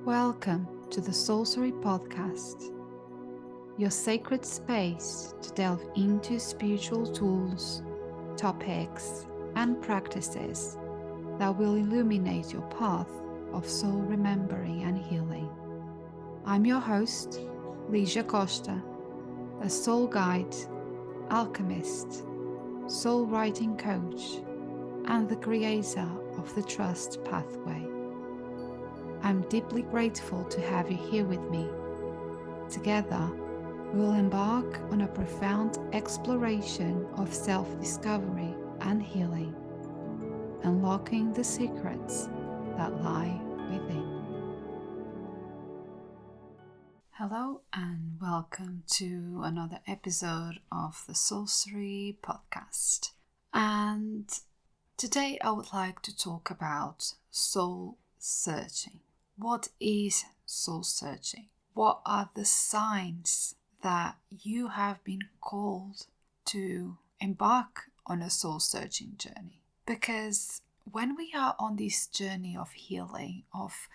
Welcome to the Soulcery Podcast, your sacred space to delve into spiritual tools, topics, and practices that will illuminate your path of soul remembering and healing. I'm your host, Ligia Costa, a soul guide, alchemist, soul writing coach, and the creator of the Trust Pathway. I'm deeply grateful to have you here with me. Together, we'll embark on a profound exploration of self-discovery and healing, unlocking the secrets that lie within. Hello and welcome to another episode of the Soulcery Podcast. And today I would like to talk about soul searching. What is soul searching? What are the signs that you have been called to embark on a soul searching journey? Because when we are on this journey of healing, of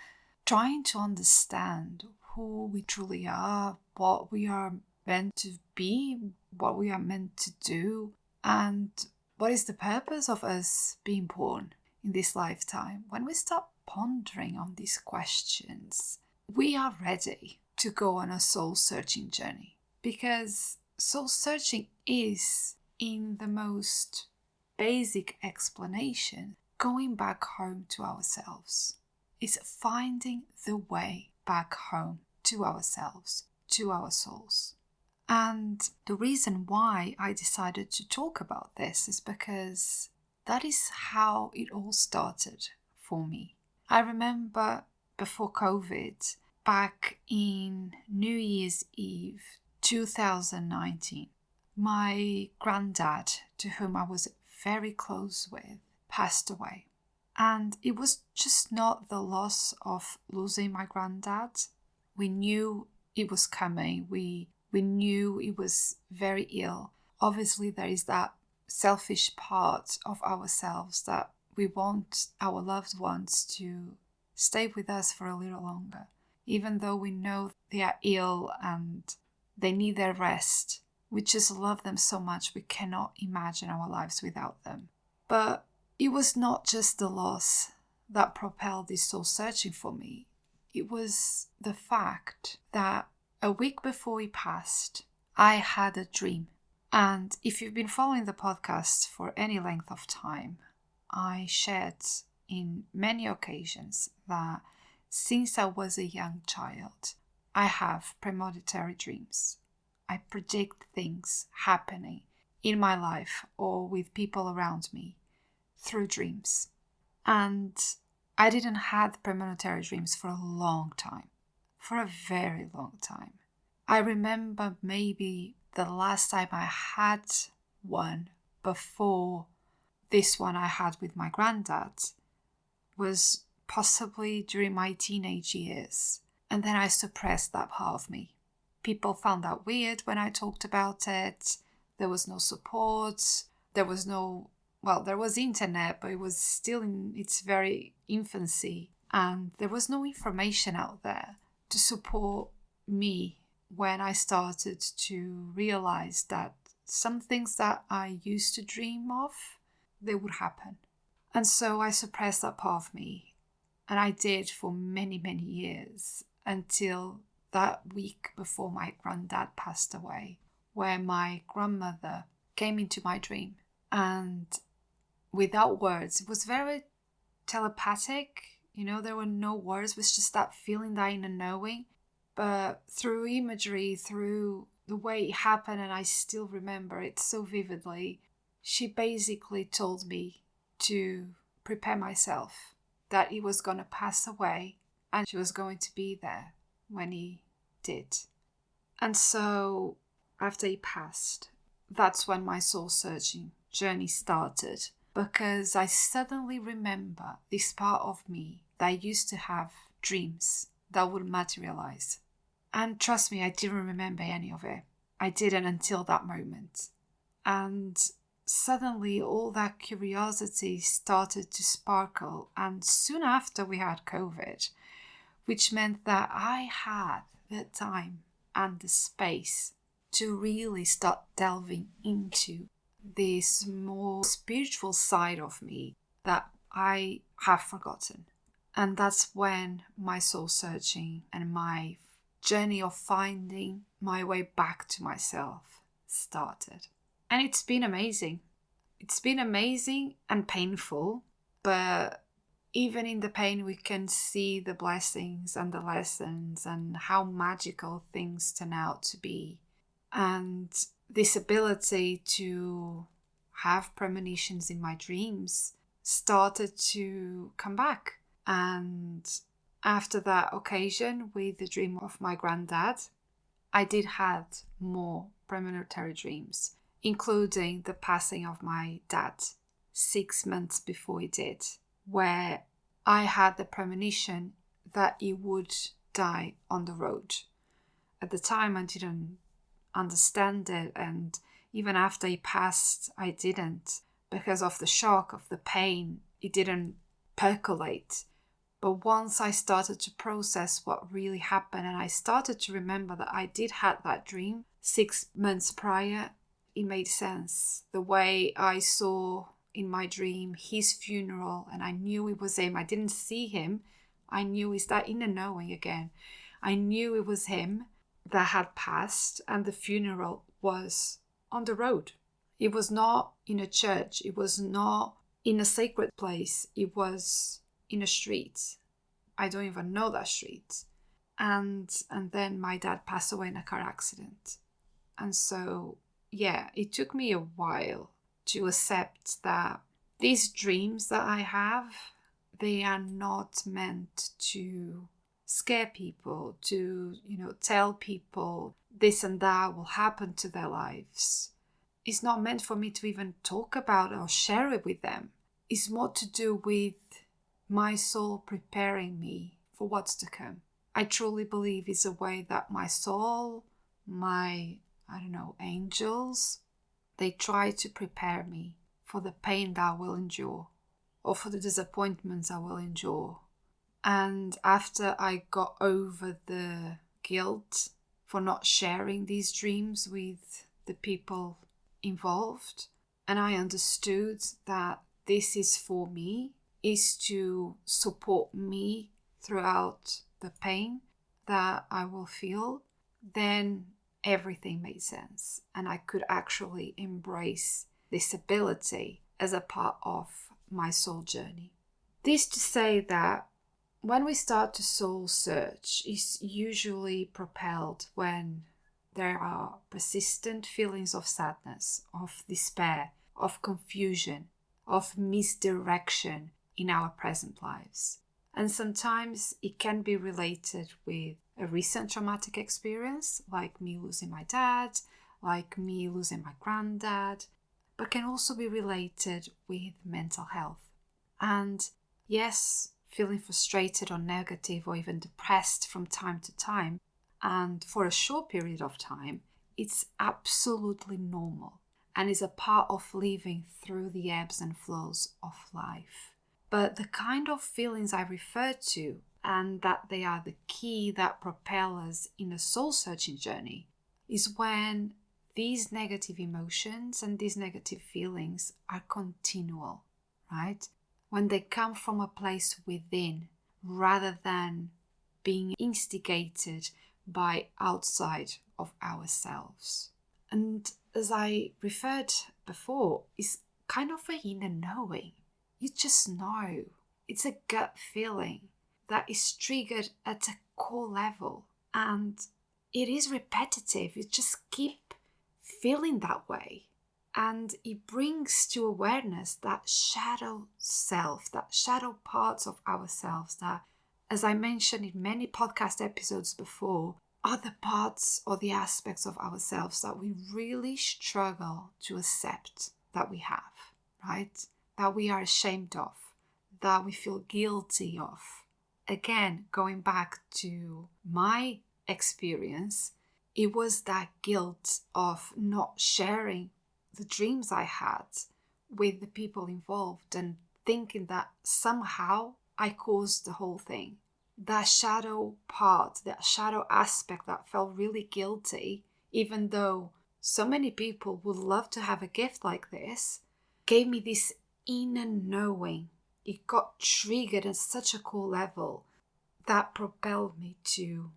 trying to understand who we truly are, what we are meant to be, what we are meant to do, and what is the purpose of us being born in this lifetime, when we start pondering on these questions, we are ready to go on a soul-searching journey. Because soul-searching is, in the most basic explanation, going back home to ourselves. It's finding the way back home to ourselves, to our souls. And the reason why I decided to talk about this is because that is how it all started for me. I remember before COVID, back in New Year's Eve 2019, my granddad, to whom I was very close with, passed away. And it was just not the loss of losing my granddad. We knew it was coming. We knew he was very ill. Obviously, there is that selfish part of ourselves that we want our loved ones to stay with us for a little longer, even though we know they are ill and they need their rest. We just love them so much we cannot imagine our lives without them. But it was not just the loss that propelled this soul searching for me. It was the fact that a week before he passed, I had a dream. And if you've been following the podcast for any length of time, I shared in many occasions that since I was a young child, I have premonitory dreams. I predict things happening in my life or with people around me through dreams. And I didn't have premonitory dreams for a long time, for a very long time. I remember maybe the last time I had one before this one I had with my granddad was possibly during my teenage years. And then I suppressed that part of me. People found that weird when I talked about it. There was no support. There was internet, but it was still in its very infancy. And there was no information out there to support me when I started to realize that some things that I used to dream of, they would happen. And so I suppressed that part of me. And I did for many, many years until that week before my granddad passed away, where my grandmother came into my dream. And without words, it was very telepathic. There were no words. It was just that feeling, that inner knowing. But through imagery, through the way it happened, and I still remember it so vividly, she basically told me to prepare myself, that he was going to pass away and she was going to be there when he did. And so after he passed, that's when my soul searching journey started, because I suddenly remember this part of me that used to have dreams that would materialize. And trust me, I didn't remember any of it. I didn't until that moment. And suddenly all that curiosity started to sparkle. And soon after we had COVID, which meant that I had the time and the space to really start delving into this more spiritual side of me that I have forgotten. And that's when my soul searching and my journey of finding my way back to myself started. And it's been amazing. It's been amazing and painful, but even in the pain, we can see the blessings and the lessons and how magical things turn out to be. And this ability to have premonitions in my dreams started to come back. And after that occasion with the dream of my granddad, I did have more premonitory dreams, including the passing of my dad 6 months before he did, where I had the premonition that he would die on the road. At the time, I didn't understand it, and even after he passed, I didn't, because of the shock, of the pain. It didn't percolate. But once I started to process what really happened, and I started to remember that I did have that dream 6 months prior, it made sense. The way I saw in my dream his funeral, and I knew it was him. I didn't see him. I knew, it's that inner knowing again. I knew it was him that had passed, and the funeral was on the road. It was not in a church. It was not in a sacred place. It was in a street. I don't even know that street. And then my dad passed away in a car accident. And so, yeah, it took me a while to accept that these dreams that I have, they are not meant to scare people, to, tell people this and that will happen to their lives. It's not meant for me to even talk about it or share it with them. It's more to do with my soul preparing me for what's to come. I truly believe it's a way that my soul, my, angels, they try to prepare me for the pain that I will endure, or for the disappointments I will endure. And after I got over the guilt for not sharing these dreams with the people involved, and I understood that this is for me, is to support me throughout the pain that I will feel, then everything made sense. And I could actually embrace this ability as a part of my soul journey. This to say that when we start to soul search, it's usually propelled when there are persistent feelings of sadness, of despair, of confusion, of misdirection in our present lives. And sometimes it can be related with a recent traumatic experience, like me losing my dad, like me losing my granddad, but can also be related with mental health. And yes, feeling frustrated or negative or even depressed from time to time, and for a short period of time, it's absolutely normal and is a part of living through the ebbs and flows of life. But the kind of feelings I refer to, and that they are the key that propel us in a soul-searching journey, is when these negative emotions and these negative feelings are continual, right? When they come from a place within rather than being instigated by outside of ourselves. And as I referred before, it's kind of an inner knowing. You just know. It's a gut feeling that is triggered at a core level, and it is repetitive. You just keep feeling that way, and it brings to awareness that shadow self, that shadow parts of ourselves that, as I mentioned in many podcast episodes before, are the parts or the aspects of ourselves that we really struggle to accept that we have, right? That we are ashamed of, that we feel guilty of. Again, going back to my experience, it was that guilt of not sharing the dreams I had with the people involved and thinking that somehow I caused the whole thing. that shadow part, that shadow aspect that felt really guilty, even though so many people would love to have a gift like this, gave me this inner knowing. It got triggered at such a cool level that propelled me to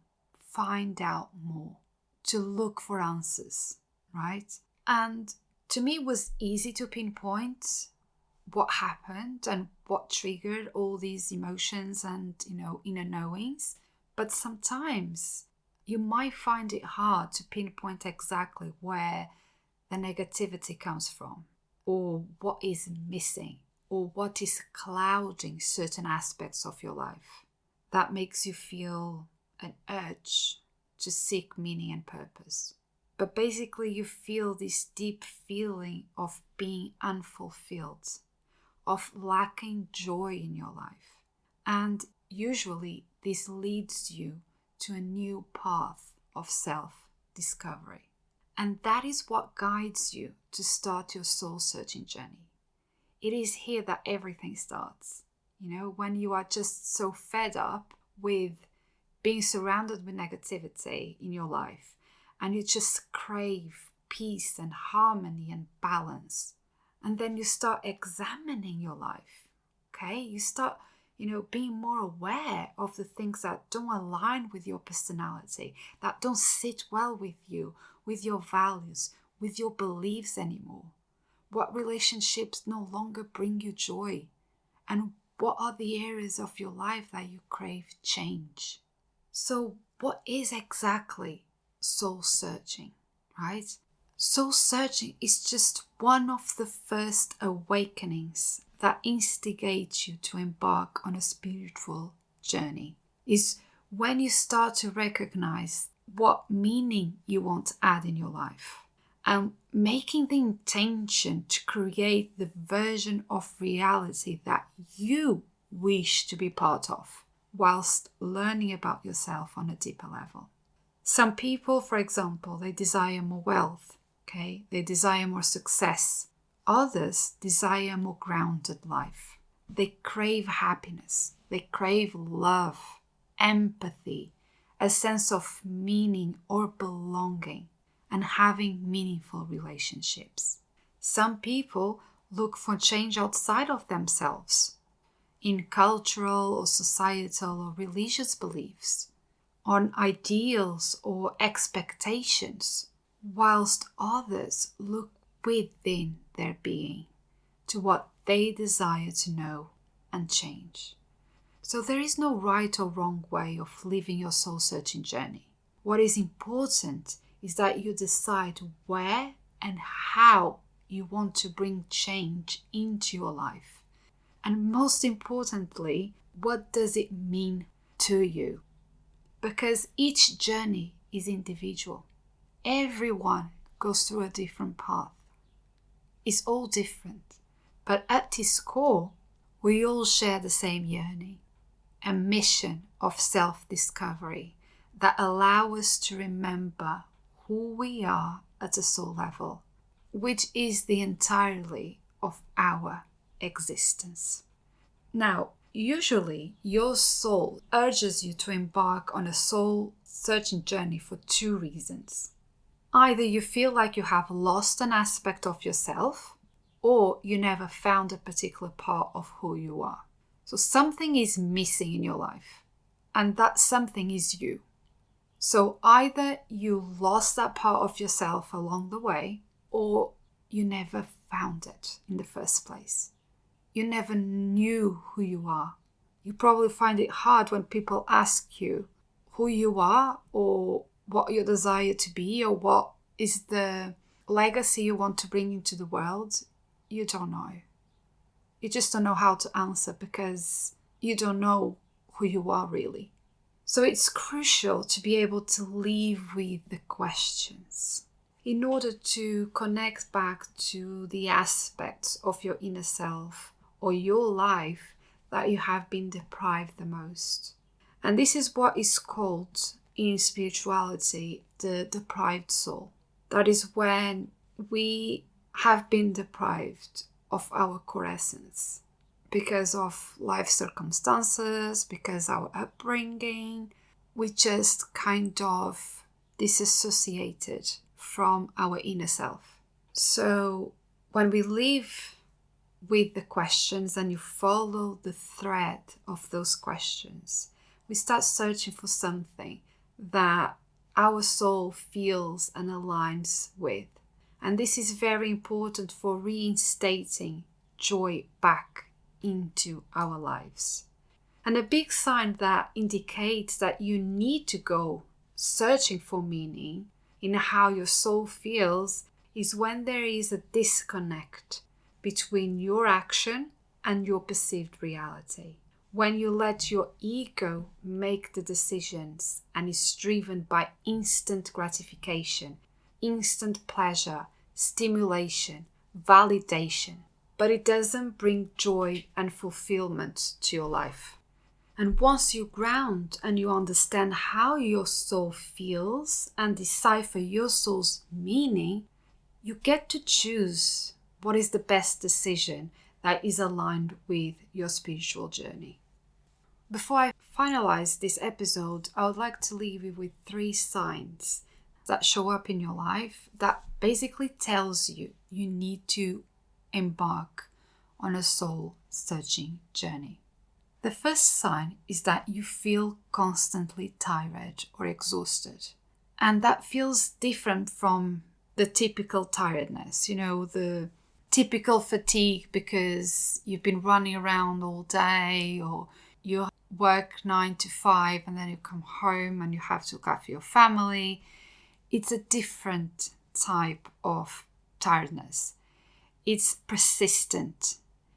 find out more, to look for answers, right? And to me, it was easy to pinpoint what happened and what triggered all these emotions and, inner knowings. But sometimes you might find it hard to pinpoint exactly where the negativity comes from, or what is missing, or what is clouding certain aspects of your life that makes you feel an urge to seek meaning and purpose. But basically you feel this deep feeling of being unfulfilled, of lacking joy in your life. And usually this leads you to a new path of self-discovery. And that is what guides you to start your soul-searching journey. It is here that everything starts. When you are just so fed up with being surrounded with negativity in your life, and you just crave peace and harmony and balance. And then you start examining your life, okay? You start, being more aware of the things that don't align with your personality, that don't sit well with you, with your values, with your beliefs anymore. What relationships no longer bring you joy? And what are the areas of your life that you crave change? So what is exactly soul searching, right? Soul searching is just one of the first awakenings that instigates you to embark on a spiritual journey. Is when you start to recognize what meaning you want to add in your life, and making the intention to create the version of reality that you wish to be part of, whilst learning about yourself on a deeper level. Some people, for example, they desire more wealth, okay? They desire more success. Others desire a more grounded life. They crave happiness. They crave love, empathy, a sense of meaning or belonging, and having meaningful relationships. Some people look for change outside of themselves, in cultural or societal or religious beliefs, on ideals or expectations, whilst others look within their being to what they desire to know and change. So there is no right or wrong way of living your soul-searching journey. What is important is that you decide where and how you want to bring change into your life. And most importantly, what does it mean to you? Because each journey is individual. Everyone goes through a different path. It's all different. But at its core, we all share the same yearning, a mission of self-discovery that allow us to remember who we are at a soul level, which is the entirety of our existence. Now, usually your soul urges you to embark on a soul-searching journey for two reasons. Either you feel like you have lost an aspect of yourself, or you never found a particular part of who you are. So something is missing in your life, and that something is you. So either you lost that part of yourself along the way, or you never found it in the first place. You never knew who you are. You probably find it hard when people ask you who you are, or what you desire to be, or what is the legacy you want to bring into the world. You don't know. You just don't know how to answer because you don't know who you are really. So it's crucial to be able to live with the questions in order to connect back to the aspects of your inner self or your life that you have been deprived the most. And this is what is called in spirituality the deprived soul. That is when we have been deprived of our core essence. because of life circumstances, because our upbringing, we just kind of disassociated from our inner self. So when we live with the questions and you follow the thread of those questions, we start searching for something that our soul feels and aligns with. And this is very important for reinstating joy back into our lives. And a big sign that indicates that you need to go searching for meaning in how your soul feels is when there is a disconnect between your action and your perceived reality. When you let your ego make the decisions and is driven by instant gratification, instant pleasure, stimulation, validation, but it doesn't bring joy and fulfillment to your life. And once you ground and you understand how your soul feels and decipher your soul's meaning, you get to choose what is the best decision that is aligned with your spiritual journey. Before I finalize this episode, I would like to leave you with 3 signs that show up in your life that basically tells you you need to embark on a soul searching journey. The first sign is that you feel constantly tired or exhausted. And that feels different from the typical tiredness, the typical fatigue because you've been running around all day, or you work 9 to 5 and then you come home and you have to look after your family. It's a different type of tiredness. It's persistent.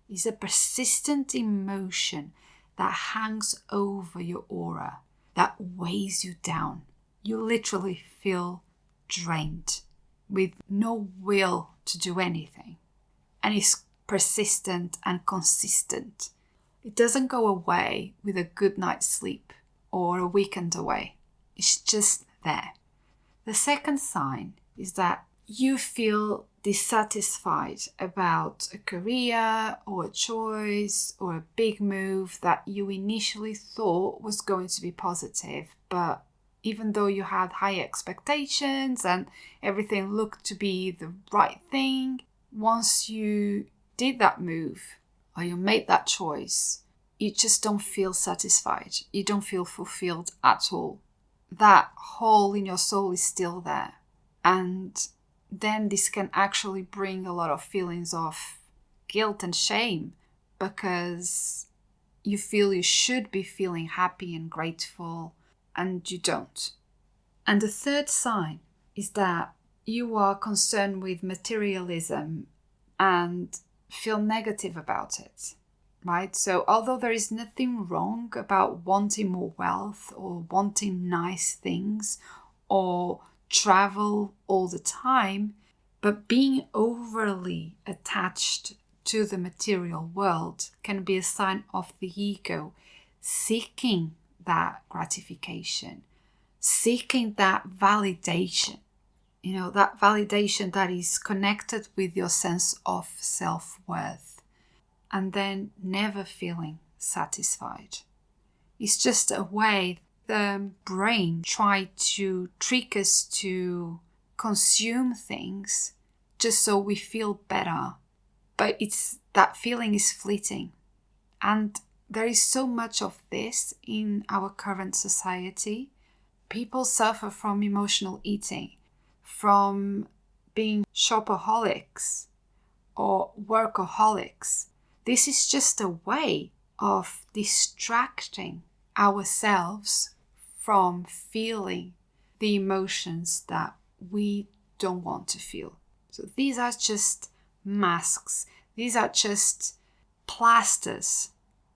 It's a persistent emotion that hangs over your aura, that weighs you down. You literally feel drained with no will to do anything. And it's persistent and consistent. It doesn't go away with a good night's sleep or a weekend away. It's just there. The second sign is that you feel dissatisfied about a career or a choice or a big move that you initially thought was going to be positive, but even though you had high expectations and everything looked to be the right thing, once you did that move or you made that choice, you just don't feel satisfied. You don't feel fulfilled at all. That hole in your soul is still there. And then this can actually bring a lot of feelings of guilt and shame because you feel you should be feeling happy and grateful and you don't. And the third sign is that you are concerned with materialism and feel negative about it, right? So although there is nothing wrong about wanting more wealth or wanting nice things or travel all the time, but being overly attached to the material world can be a sign of the ego seeking that gratification, seeking that validation, that validation that is connected with your sense of self-worth, and then never feeling satisfied. It's just a way the brain tries to trick us to consume things just so we feel better. But that feeling is fleeting. And there is so much of this in our current society. People suffer from emotional eating, from being shopaholics or workaholics. This is just a way of distracting ourselves from feeling the emotions that we don't want to feel. So these are just masks. These are just plasters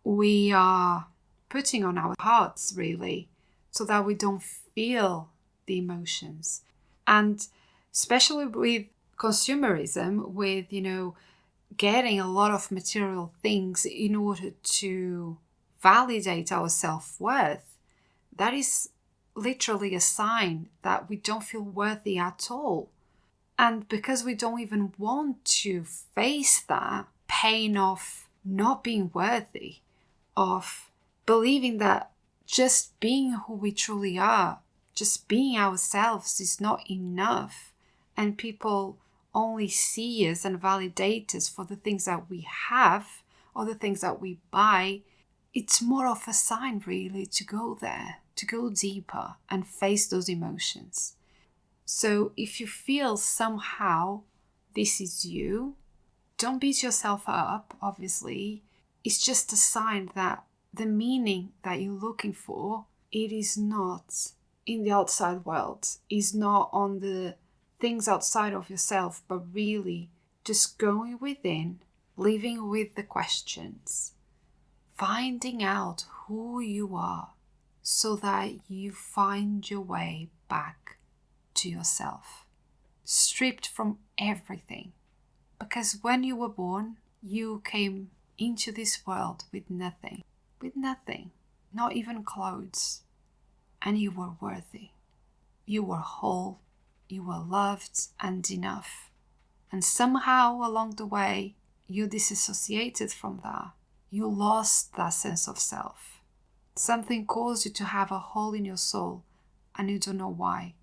we are putting on our hearts, really, so that we don't feel the emotions. And especially with consumerism, with, getting a lot of material things in order to validate our self-worth, that is literally a sign that we don't feel worthy at all. And because we don't even want to face that pain of not being worthy, of believing that just being who we truly are, just being ourselves is not enough, and people only see us and validate us for the things that we have or the things that we buy. It's more of a sign really to go there, to go deeper and face those emotions. So if you feel somehow this is you, don't beat yourself up, obviously. It's just a sign that the meaning that you're looking for, it is not in the outside world, is not on the things outside of yourself, but really just going within, living with the questions, finding out who you are so that you find your way back to yourself, stripped from everything. Because when you were born, you came into this world with nothing, not even clothes, and you were worthy. You were whole, you were loved and enough. And somehow along the way, you disassociated from that. You lost that sense of self. Something caused you to have a hole in your soul, and you don't know why,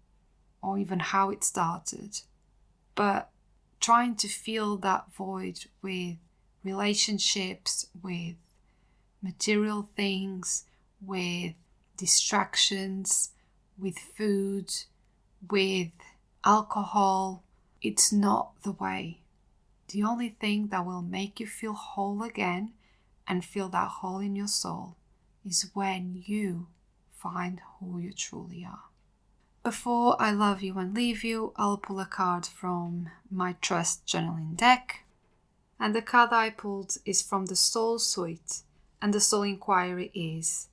or even how it started. But trying to fill that void with relationships, with material things, with distractions, with food, with alcohol, it's not the way. The only thing that will make you feel whole again and feel that hole in your soul is when you find who you truly are. Before I love you and leave you, I'll pull a card from my Trust journaling deck. And the card I pulled is from the Soul Suite. And the Soul Inquiry is,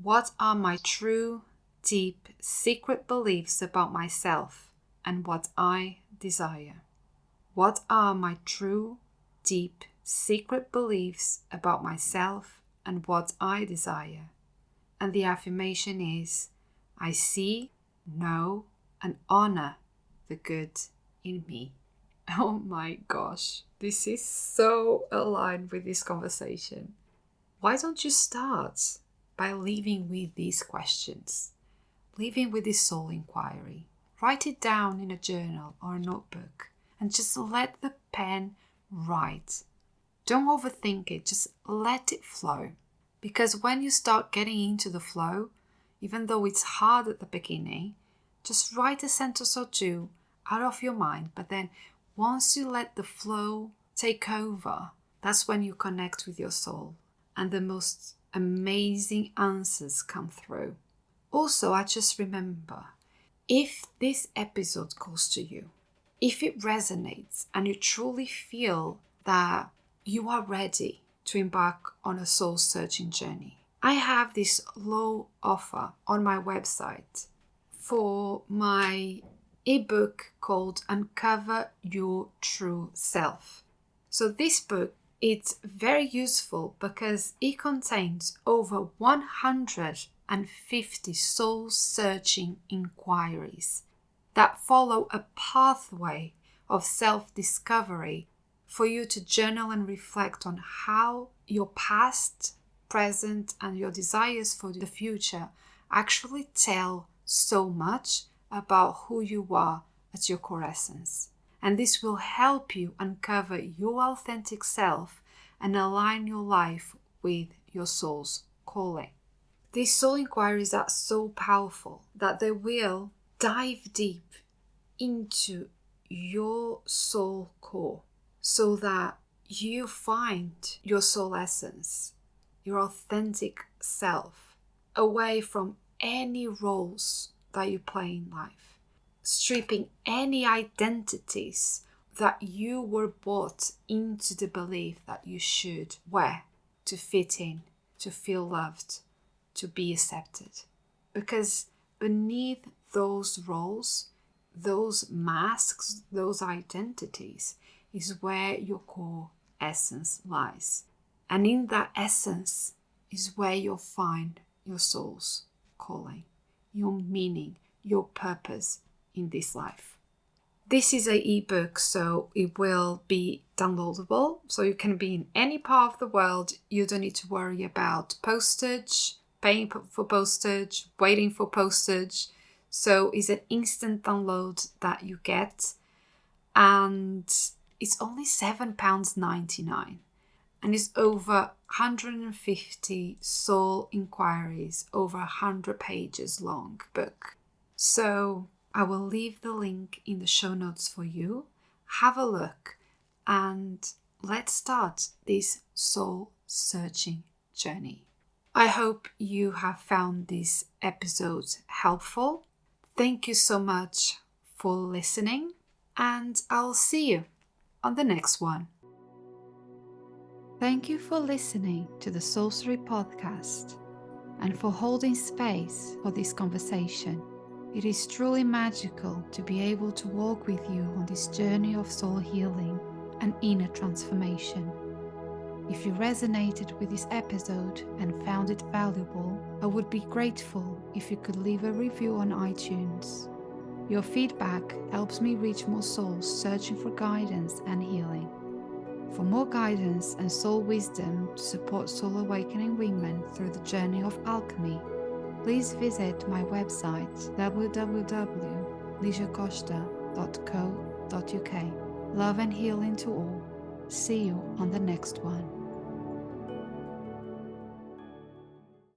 what are my true, deep, secret beliefs about myself and what I desire? What are my true, deep, secret beliefs about myself and what I desire? And the affirmation is, I see, know, and honor the good in me. Oh my gosh, this is so aligned with this conversation. Why don't you start by living with these questions? Living with this soul inquiry. Write it down in a journal or a notebook and just let the pen write. Don't overthink it, just let it flow. Because when you start getting into the flow, even though it's hard at the beginning, just write a sentence or two out of your mind. But then once you let the flow take over, that's when you connect with your soul and the most amazing answers come through. Also, I just remember, if this episode calls to you, if it resonates and you truly feel that you are ready to embark on a soul searching journey, I have this low offer on my website for my ebook called Uncover Your True Self. So this book, it's very useful because it contains over 150 soul-searching inquiries that follow a pathway of self-discovery for you to journal and reflect on how your past, present, and your desires for the future actually tell so much about who you are at your core essence. And this will help you uncover your authentic self and align your life with your soul's calling. These soul inquiries are so powerful that they will dive deep into your soul core so that you find your soul essence, your authentic self, away from any roles that you play in life, stripping any identities that you were bought into the belief that you should wear to fit in, to feel loved, to be accepted. Because beneath those roles, those masks, those identities is where your core essence lies. And in that essence is where you'll find your soul's calling, your meaning, your purpose in this life. This is an ebook, so it will be downloadable. So you can be in any part of the world. You don't need to worry about postage, paying for postage, waiting for postage. So it's an instant download that you get. And it's only £7.99. And it's over 150 soul inquiries, over 100 pages long book. So I will leave the link in the show notes for you. Have a look and let's start this soul searching journey. I hope you have found this episode helpful. Thank you so much for listening, and I'll see you on the next one. Thank you for listening to the Soulcery Podcast and for holding space for this conversation. It is truly magical to be able to walk with you on this journey of soul healing and inner transformation. If you resonated with this episode and found it valuable, I would be grateful if you could leave a review on iTunes. Your feedback helps me reach more souls searching for guidance and healing. For more guidance and soul wisdom to support soul awakening women through the journey of alchemy, please visit my website www.lisiacosta.co.uk. Love and healing to all. See you on the next one.